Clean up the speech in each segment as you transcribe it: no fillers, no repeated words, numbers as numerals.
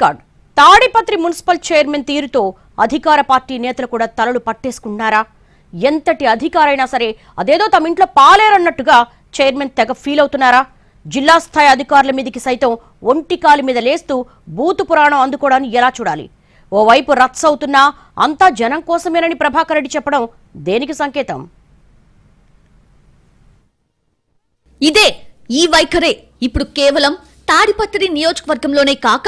Card Tadipatri municipal chairman తీరుతో అధికార party నేతలు కూడా తలలు పట్టేసుకున్నారా? ఎంతటి అధికారైనా సరే అదేదో తమ ఇంట్లో పాలేరన్నట్టుగా చైర్మన్ తెగ ఫీల్ అవుతున్నారా? జిల్లా స్థాయి అధికారుల మీదకి సైతం ఒంటికాలి మీద లేస్తూ బూతు పురాణం అందుకోవడాన్ని ఎలా చూడాలి? ఓవైపు రచ్చ అవుతున్నా అంతా జనం కోసమేనని ప్రభాకర్ రెడ్డి చెప్పడం దేనికి సంకేతం? ఈ వైఖరే ఇప్పుడు కేవలం తాడిపత్రి నియోజకవర్గంలోనే కాక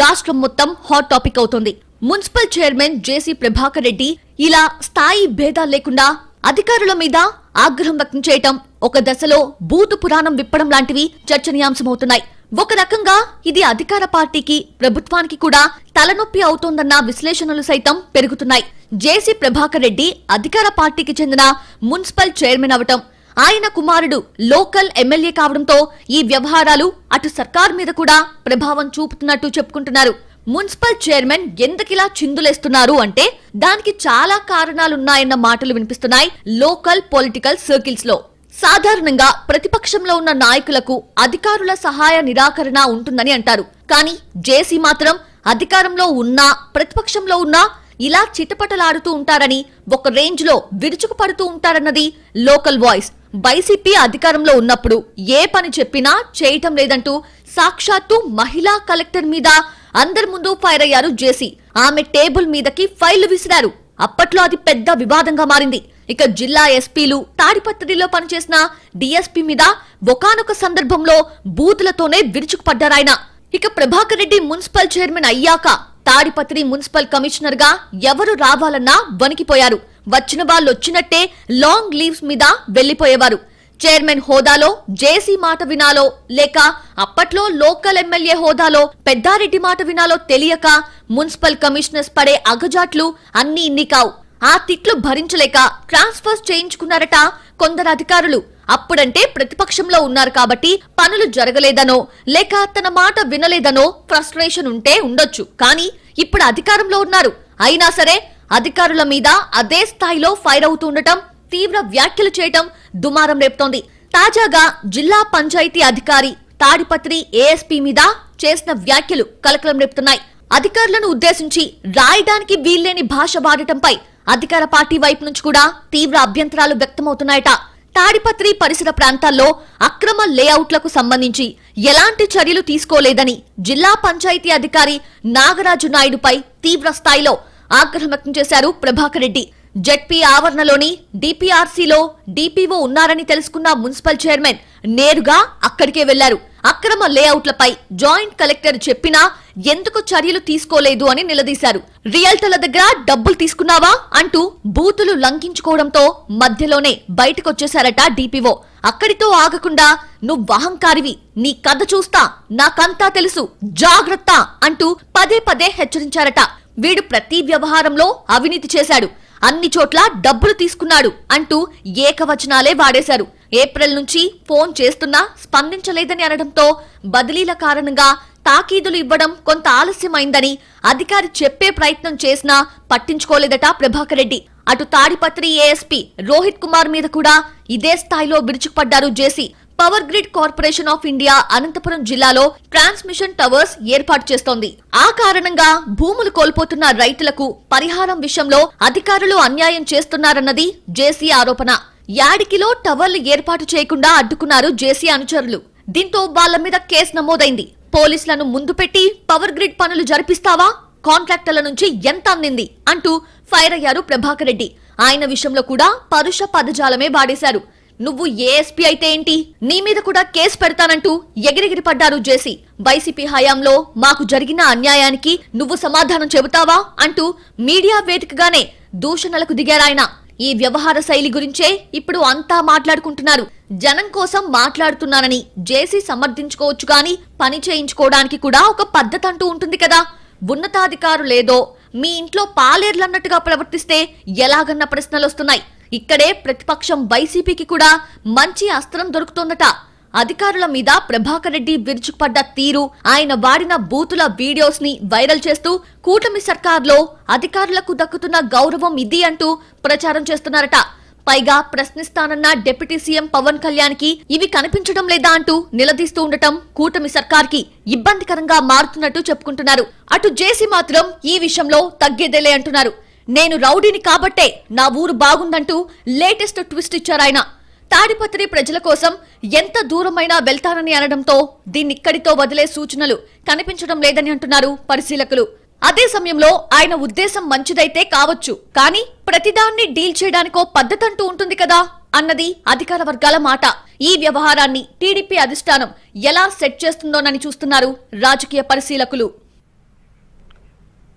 రాష్ట్రం మొత్తం హాట్ టాపిక్ అవుతోంది. మున్సిపల్ చైర్మన్ జేసీ ప్రభాకర్ రెడ్డి ఇలా స్థాయి భేదాలు లేకుండా అధికారుల మీద ఆగ్రహం వ్యక్తం చేయటం, ఒక దశలో బూతు పురాణం విప్పడం లాంటివి చర్చనీయాంశమవుతున్నాయి. ఒక రకంగా ఇది అధికార పార్టీకి, ప్రభుత్వానికి కూడా తలనొప్పి అవుతోందన్న విశ్లేషణలు సైతం పెరుగుతున్నాయి. జేసీ ప్రభాకర్ రెడ్డి అధికార పార్టీకి చెందిన మున్సిపల్ చైర్మన్ అవటం, ఆయన కుమారుడు లోకల్ ఎమ్మెల్యే కావడంతో ఈ వ్యవహారాలు అటు సర్కార్ మీద కూడా ప్రభావం చూపుతున్నట్టు చెప్పుకుంటున్నారు. మున్సిపల్ చైర్మన్ ఎందుకిలా చిందులేస్తున్నారు అంటే దానికి చాలా కారణాలున్నాయన్న మాటలు వినిపిస్తున్నాయి లోకల్ పొలిటికల్ సర్కిల్స్ లో. సాధారణంగా ప్రతిపక్షంలో ఉన్న నాయకులకు అధికారుల సహాయ నిరాకరణ ఉంటుందని అంటారు. కానీ జేసీ మాత్రం అధికారంలో ఉన్నా ప్రతిపక్షంలో ఉన్నా ఇలా చిటపటలాడుతూ ఉంటారని, ఒక రేంజ్ లో విరుచుకుపడుతూ ఉంటారన్నది లోకల్ వాయిస్. వైసీపీ అధికారంలో ఉన్నప్పుడు ఏ పని చెప్పినా చేయటం లేదంటూ సాక్షాత్తు మహిళా కలెక్టర్ మీద అందరి ముందు ఫైర్ అయ్యారు జేసీ. ఆమె టేబుల్ మీదకి ఫైళ్లు విసిరారు. అప్పట్లో అది పెద్ద వివాదంగా మారింది. ఇక జిల్లా ఎస్పీలు, తాడిపత్రిలో పనిచేసిన డీఎస్పీ మీద ఒకానొక సందర్భంలో బూతులతోనే విరుచుకుపడ్డారాయన. ఇక ప్రభాకర్ రెడ్డి మున్సిపల్ చైర్మన్ అయ్యాక తాడిపత్రి మున్సిపల్ కమిషనర్ గా ఎవరు రావాలన్నా వణికిపోయారు. వచ్చిన వాళ్ళొచ్చినట్టే లాంగ్ లీవ్స్ మీద వెళ్లిపోయేవారు. చైర్మన్ హోదాలో జేసీ మాట వినాలో, లేక అప్పట్లో లోకల్ ఎమ్మెల్యే హోదాలో పెద్దారెడ్డి మాట వినాలో తెలియక మున్సిపల్ కమిషనర్స్ పడే అగజాట్లు అన్ని ఇన్ని కావు. ఆ తిట్లు భరించలేక ట్రాన్స్ఫర్స్ చేయించుకున్నారట కొందరు అధికారులు. అప్పుడంటే ప్రతిపక్షంలో ఉన్నారు కాబట్టి పనులు జరగలేదనో, లేక తన మాట వినలేదనో ఫ్రస్ట్రేషన్ ఉంటే ఉండొచ్చు. కానీ ఇప్పుడు అధికారంలో ఉన్నారు. అయినా సరే అధికారుల మీద అదే స్థాయిలో ఫైర్ అవుతూ ఉండటం, తీవ్ర వ్యాఖ్యలు చేయటం దుమారం రేపుతోంది. తాజాగా జిల్లా పంచాయతీ అధికారి తాడిపత్రి ఏఎస్పీ మీద చేసిన వ్యాఖ్యలు కలకలం రేపుతున్నాయి. అధికారులను ఉద్దేశించి రాయడానికి వీల్లేని భాష వాడటంపై అధికార పార్టీ వైపు నుంచి కూడా తీవ్ర అభ్యంతరాలు వ్యక్తమవుతున్నాయట. తాడిపత్రి పరిసర ప్రాంతాల్లో అక్రమ లేఅవుట్లకు సంబంధించి ఎలాంటి చర్యలు తీసుకోలేదని జిల్లా పంచాయతీ అధికారి నాగరాజు నాయుడుపై తీవ్ర స్థాయిలో ఆగ్రహం వ్యక్తం చేశారు ప్రభాకర్ రెడ్డి. జెడ్పీ ఆవరణలోని డిపిఆర్సీలో డిపిఓ ఉన్నారని తెలుసుకున్న మున్సిపల్ చైర్మన్ నేరుగా అక్కడికే వెళ్లారు. అక్రమ లేఅవుట్లపై జాయింట్ కలెక్టర్ చెప్పినా ఎందుకు చర్యలు తీసుకోలేదు అని నిలదీశారు. రియల్టర్ల దగ్గర డబ్బులు తీసుకున్నావా అంటూ బూతులు లంఘించుకోవడంతో మధ్యలోనే బయటకొచ్చేశారట డిపిఓ. అక్కడితో ఆగకుండా నువ్వహంకారివి, నీ కథ చూస్తా, నాకంతా తెలుసు, జాగ్రత్త అంటూ పదే పదే హెచ్చరించారట. వీడు ప్రతి వ్యవహారంలో అవినీతి చేశాడు, అన్ని చోట్ల డబ్బులు తీసుకున్నాడు అంటూ ఏకవచనాలే వాడేశారు. ఏప్రిల్ నుంచి ఫోన్ చేస్తున్నా స్పందించలేదని అనడంతో బదిలీల కారణంగా తాకీదులు ఇవ్వడం కొంత ఆలస్యమైందని అధికారి చెప్పే ప్రయత్నం చేసినా పట్టించుకోలేదట ప్రభాకర్ రెడ్డి. అటు తాడిపత్రి ఏఎస్పీ రోహిత్ కుమార్ మీద కూడా ఇదే స్థాయిలో విరుచుకుపడ్డారు JC. Power grid corporation of India Anantapuram జిల్లాలో ట్రాన్స్మిషన్ టవర్స్ ఏర్పాటు చేస్తోంది. ఆ కారణంగా భూములు కోల్పోతున్న రైతులకు పరిహారం విషయంలో అధికారులు అన్యాయం చేస్తున్నారన్నది జేసీ ఆరోపణ. యాడికిలో టవర్లు ఏర్పాటు చేయకుండా అడ్డుకున్నారు జేసీ అనుచరులు. దీంతో వాళ్ల మీద కేసు నమోదైంది. పోలీసులను ముందు పెట్టి పవర్ గ్రిడ్ పనులు జరిపిస్తావా, కాంట్రాక్టర్ల నుంచి ఎంత అందింది అంటూ ఫైర్ అయ్యారు ప్రభాకర్ రెడ్డి. ఆయన విషయంలో కూడా పరుష పదజాలమే వాడేశారు. నువ్వు ఏఎస్పీ అయితే ఏంటి, నీ మీద కూడా కేసు పెడతానంటూ ఎగిరెగిరి పడ్డారు జేసీ. వైసీపీ హయాంలో మాకు జరిగిన అన్యాయానికి నువ్వు సమాధానం చెబుతావా అంటూ మీడియా వేదికగానే దూషణలకు దిగారాయన. ఈ వ్యవహార శైలి గురించే ఇప్పుడు అంతా మాట్లాడుకుంటున్నారు. జనం కోసం మాట్లాడుతున్నానని జేసీ సమర్థించుకోవచ్చు గాని పని చేయించుకోవడానికి కూడా ఒక పద్ధతి అంటూ ఉంటుంది కదా. ఉన్నతాధికారులేదో మీ ఇంట్లో పాలేర్లన్నట్టుగా ప్రవర్తిస్తే ఎలాగన్న ప్రశ్నలొస్తున్నాయి. ఇక్కడే ప్రతిపక్షం వైసీపీకి కూడా మంచి అస్త్రం దొరుకుతోందట. అధికారుల మీద ప్రభాకర్ రెడ్డి విరుచుకుపడ్డ తీరు, ఆయన వాడిన బూతుల వీడియోస్ ని వైరల్ చేస్తూ కూటమి సర్కార్లో అధికారులకు దక్కుతున్న గౌరవం ఇది అంటూ ప్రచారం చేస్తున్నారట. పైగా ప్రశ్నిస్తానన్న డిప్యూటీ సీఎం పవన్ కళ్యాణ్ కి ఇవి కనిపించడం లేదా అంటూ నిలదీస్తూ ఉండటం కూటమి సర్కార్కి ఇబ్బందికరంగా మారుతున్నట్టు చెప్పుకుంటున్నారు. అటు జేసీ మాత్రం ఈ విషయంలో తగ్గేదేలే అంటున్నారు. నేను రౌడీని కాబట్టే నా ఊరు బాగుందంటూ లేటెస్ట్ ట్విస్ట్ ఇచ్చారాయన. తాడిపత్రి ప్రజల కోసం ఎంత దూరమైనా వెళ్తానని అనడంతో దీన్నిక్కడితో వదిలే సూచనలు కనిపించడం లేదని అంటున్నారు పరిశీలకులు. అదే సమయంలో ఆయన ఉద్దేశం మంచిదైతే కావచ్చు, కానీ ప్రతిదాన్ని డీల్ చేయడానికో పద్ధతంటూ ఉంటుంది కదా అన్నది అధికార వర్గాల మాట. ఈ వ్యవహారాన్ని టీడీపీ అధిష్టానం ఎలా సెట్ చేస్తుందోనని చూస్తున్నారు రాజకీయ పరిశీలకులు.